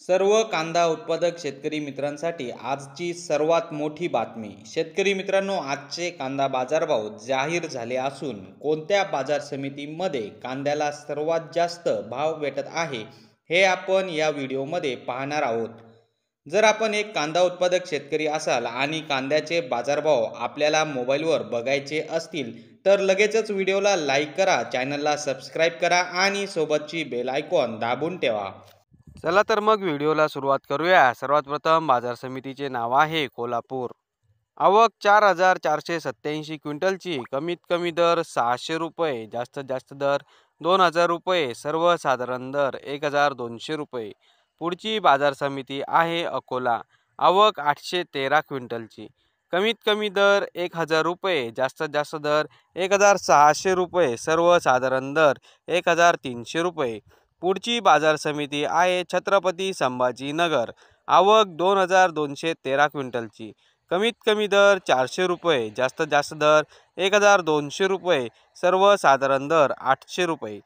सर्व कांदा उत्पादक शेतकरी मित्रांसाठी आजची सर्वात मोठी बातमी। शेतकरी मित्रांनो, आजचे कांदा बाजारभाव जाहीर झाले असून कोणत्या बाजार समितीमध्ये कांद्याला सर्वात जास्त भाव भेटत आहे हे आपण या व्हिडिओमध्ये पाहणार आहोत। जर आपण एक कांदा उत्पादक शेतकरी असाल आणि कांद्याचे बाजारभाव आपल्याला मोबाईलवर बघायचे असतील तर लगेचच व्हिडिओला लाईक करा, चॅनलला सबस्क्राईब करा आणि सोबतची बेल आयकॉन दाबून ठेवा। चला तर मग व्हिडिओला सुरुवात करूया। सर्वात प्रथम बाजार समितीचे नाव आहे कोल्हापूर। आवक 4,487 क्विंटलची, कमीत कमी दर 600 रुपये, जास्तीत जास्त दर 2,000 रुपये, सर्वसाधारण दर 1,200 रुपये। पुढची बाजार समिती आहे अकोला। आवक 813 क्विंटलची, कमीत कमी दर 1,000 रुपये, जास्तीत जास्त दर 1,600 रुपये, सर्वसाधारण दर 1,300 रुपये। पुढची बाजार समिती आहे छत्रपती संभाजीनगर। आवक 2,213 क्विंटलची, कमीत कमी दर 400 रुपये, जास्तीत जास्त दर 1,200 रुपये, सर्वसाधारण दर 800 रुपये।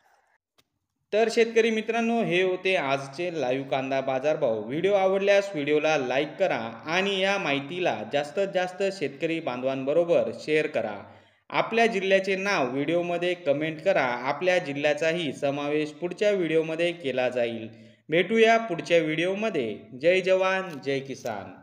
तर शेतकरी मित्रांनो, हे होते आजचे लाईव्ह कांदा बाजारभाव। व्हिडिओ आवडल्यास व्हिडिओला लाईक करा आणि या माहितीला जास्तीत जास्त शेतकरी बांधवांबरोबर शेअर करा। आपल्या जिल्ह्याचे नाव व्हिडिओमध्ये कमेंट करा, आपल्या जिल्ह्याचाही समावेश पुढच्या व्हिडिओमध्ये केला जाईल। भेटूया पुढच्या व्हिडिओमध्ये। जय जवान जय किसान।